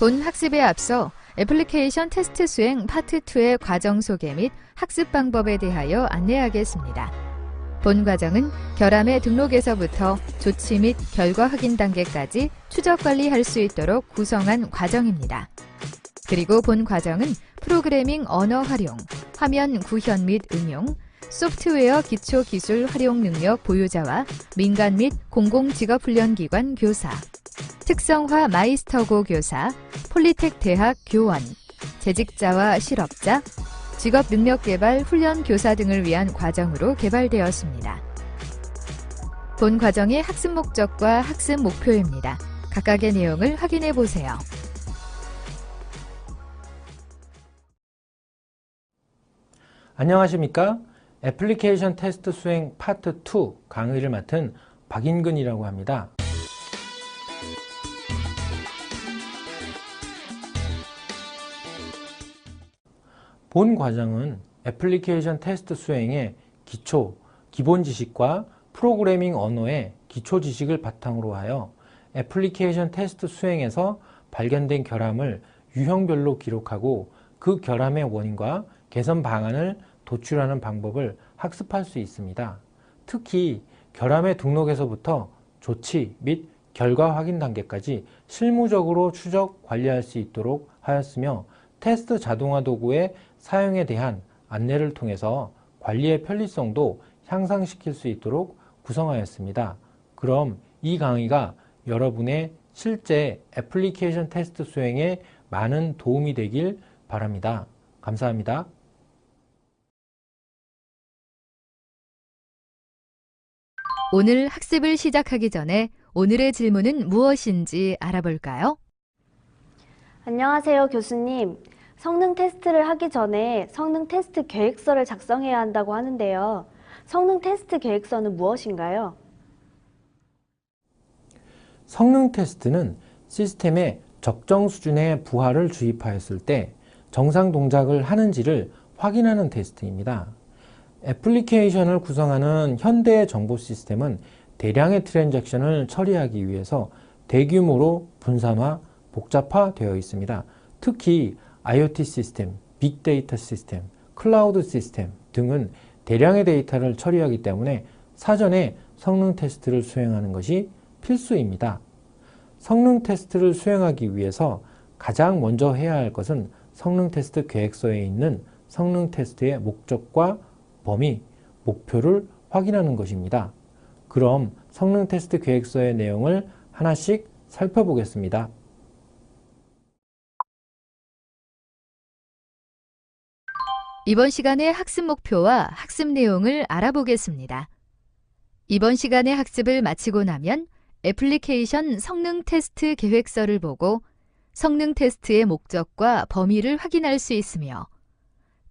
본 학습에 앞서 애플리케이션 테스트 수행 파트 2의 과정 소개 및 학습 방법에 대하여 안내하겠습니다. 본 과정은 결함의 등록에서부터 조치 및 결과 확인 단계까지 추적 관리할 수 있도록 구성한 과정입니다. 그리고 본 과정은 프로그래밍 언어 활용, 화면 구현 및 응용, 소프트웨어 기초 기술 활용 능력 보유자와 민간 및 공공직업훈련기관 교사, 특성화 마이스터고 교사, 폴리텍 대학 교원, 재직자와 실업자, 직업능력개발 훈련 교사 등을 위한 과정으로 개발되었습니다. 본 과정의 학습 목적과 학습 목표입니다. 각각의 내용을 확인해 보세요. 안녕하십니까? 애플리케이션 테스트 수행 파트 2 강의를 맡은 박인근이라고 합니다. 본 과정은 애플리케이션 테스트 수행의 기본 지식과 프로그래밍 언어의 기초 지식을 바탕으로 하여 애플리케이션 테스트 수행에서 발견된 결함을 유형별로 기록하고 그 결함의 원인과 개선 방안을 도출하는 방법을 학습할 수 있습니다. 특히 결함의 등록에서부터 조치 및 결과 확인 단계까지 실무적으로 추적 관리할 수 있도록 하였으며 테스트 자동화 도구의 사용에 대한 안내를 통해서 관리의 편리성도 향상시킬 수 있도록 구성하였습니다. 그럼 이 강의가 여러분의 실제 애플리케이션 테스트 수행에 많은 도움이 되길 바랍니다. 감사합니다. 오늘 학습을 시작하기 전에 오늘의 질문은 무엇인지 알아볼까요? 안녕하세요, 교수님. 성능 테스트를 하기 전에 성능 테스트 계획서를 작성해야 한다고 하는데요. 성능 테스트 계획서는 무엇인가요? 성능 테스트는 시스템에 적정 수준의 부하를 주입하였을 때 정상 동작을 하는지를 확인하는 테스트입니다. 애플리케이션을 구성하는 현대의 정보 시스템은 대량의 트랜잭션을 처리하기 위해서 대규모로 분산화, 복잡화되어 있습니다. 특히 IoT 시스템, 빅데이터 시스템, 클라우드 시스템 등은 대량의 데이터를 처리하기 때문에 사전에 성능 테스트를 수행하는 것이 필수입니다. 성능 테스트를 수행하기 위해서 가장 먼저 해야 할 것은 성능 테스트 계획서에 있는 성능 테스트의 목적과 범위, 목표를 확인하는 것입니다. 그럼 성능 테스트 계획서의 내용을 하나씩 살펴보겠습니다. 이번 시간의 학습 목표와 학습 내용을 알아보겠습니다. 이번 시간의 학습을 마치고 나면 애플리케이션 성능 테스트 계획서를 보고 성능 테스트의 목적과 범위를 확인할 수 있으며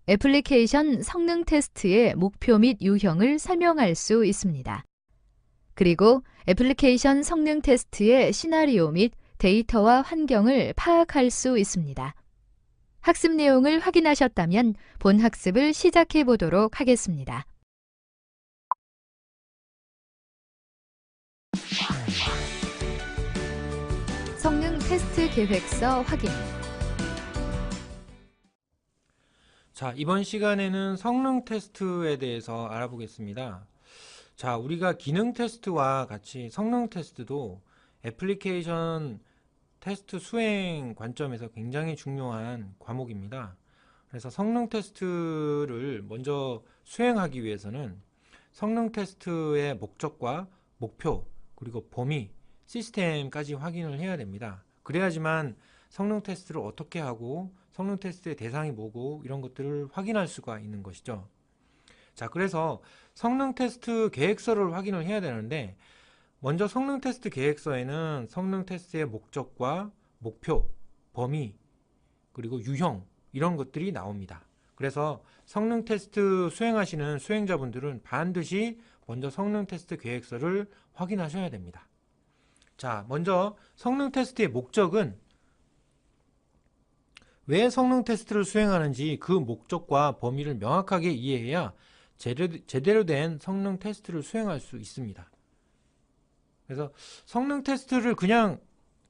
애플리케이션 성능 테스트의 목표 및 유형을 설명할 수 있습니다. 그리고 애플리케이션 성능 테스트의 시나리오 및 데이터와 환경을 파악할 수 있습니다. 학습 내용을 확인하셨다면 본 학습을 시작해 보도록 하겠습니다. 성능 테스트 계획서 확인. 자, 이번 시간에는 성능 테스트에 대해서 알아보겠습니다. 자, 우리가 기능 테스트와 같이 성능 테스트도 애플리케이션 테스트 수행 관점에서 굉장히 중요한 과목입니다. 그래서 성능 테스트를 먼저 수행하기 위해서는 성능 테스트의 목적과 목표, 그리고 범위, 시스템까지 확인을 해야 됩니다. 그래야지만 성능 테스트를 어떻게 하고 성능 테스트의 대상이 뭐고 이런 것들을 확인할 수가 있는 것이죠. 자, 그래서 성능 테스트 계획서를 확인을 해야 되는데 먼저 성능 테스트 계획서에는 성능 테스트의 목적과 목표, 범위, 그리고 유형 이런 것들이 나옵니다. 그래서 성능 테스트 수행하시는 수행자분들은 반드시 먼저 성능 테스트 계획서를 확인하셔야 됩니다. 자, 먼저 성능 테스트의 목적은 왜 성능 테스트를 수행하는지 그 목적과 범위를 명확하게 이해해야 제대로 된 성능 테스트를 수행할 수 있습니다. 그래서 성능 테스트를 그냥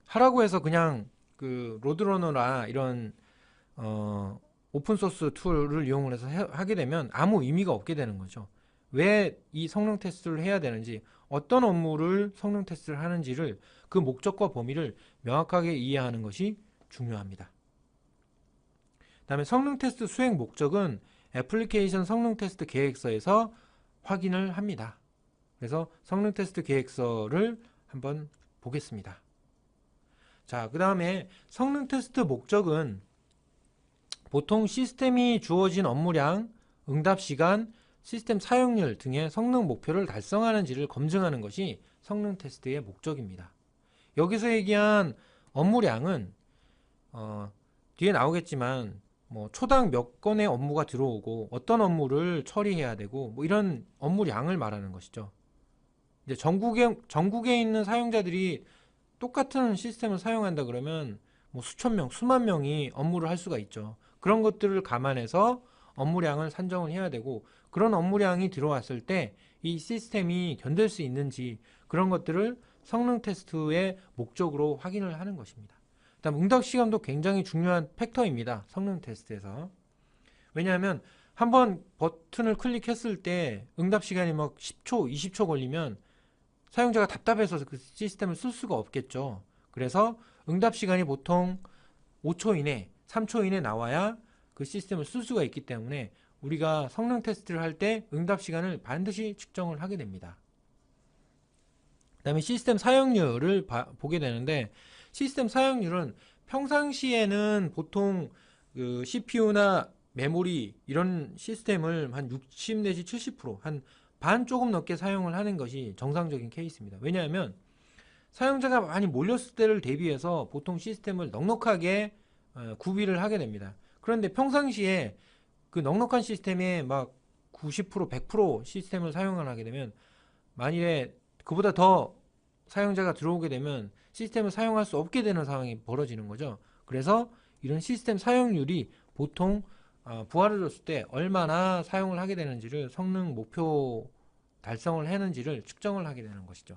하라고 해서 그냥 그 로드러너나 이런 오픈소스 툴을 이용을 해서 하게 되면 아무 의미가 없게 되는 거죠. 왜 이 성능 테스트를 해야 되는지, 어떤 업무를 성능 테스트를 하는지를, 그 목적과 범위를 명확하게 이해하는 것이 중요합니다. 다음에 성능 테스트 수행 목적은 애플리케이션 성능 테스트 계획서에서 확인을 합니다. 그래서 성능 테스트 계획서를 한번 보겠습니다. 자, 그 다음에 성능 테스트 목적은 보통 시스템이 주어진 업무량, 응답 시간, 시스템 사용률 등의 성능 목표를 달성하는지를 검증하는 것이 성능 테스트의 목적입니다. 여기서 얘기한 업무량은 뒤에 나오겠지만 뭐 초당 몇 건의 업무가 들어오고 어떤 업무를 처리해야 되고 뭐 이런 업무량을 말하는 것이죠. 이제 전국에 있는 사용자들이 똑같은 시스템을 사용한다 그러면 뭐 수천 명, 수만 명이 업무를 할 수가 있죠. 그런 것들을 감안해서 업무량을 산정을 해야 되고, 그런 업무량이 들어왔을 때 이 시스템이 견딜 수 있는지, 그런 것들을 성능 테스트의 목적으로 확인을 하는 것입니다. 다음 응답 시간도 굉장히 중요한 팩터입니다. 성능 테스트에서. 왜냐하면 한번 버튼을 클릭했을 때 응답 시간이 막 10초, 20초 걸리면 사용자가 답답해서 그 시스템을 쓸 수가 없겠죠. 그래서 응답 시간이 보통 5초 이내, 3초 이내 나와야 그 시스템을 쓸 수가 있기 때문에 우리가 성능 테스트를 할 때 응답 시간을 반드시 측정을 하게 됩니다. 그 다음에 시스템 사용률을 보게 되는데, 시스템 사용률은 평상시에는 보통 그 CPU나 메모리 이런 시스템을 한 60 내지 70%, 한 반 조금 넘게 사용을 하는 것이 정상적인 케이스입니다. 왜냐하면 사용자가 많이 몰렸을 때를 대비해서 보통 시스템을 넉넉하게 구비를 하게 됩니다. 그런데 평상시에 그 넉넉한 시스템에 막 90%, 100% 시스템을 사용을 하게 되면, 만일에 그보다 더 사용자가 들어오게 되면 시스템을 사용할 수 없게 되는 상황이 벌어지는 거죠. 그래서 이런 시스템 사용률이 보통 부하를 줬을 때 얼마나 사용을 하게 되는지를, 성능 목표 달성을 했는지를 측정을 하게 되는 것이죠.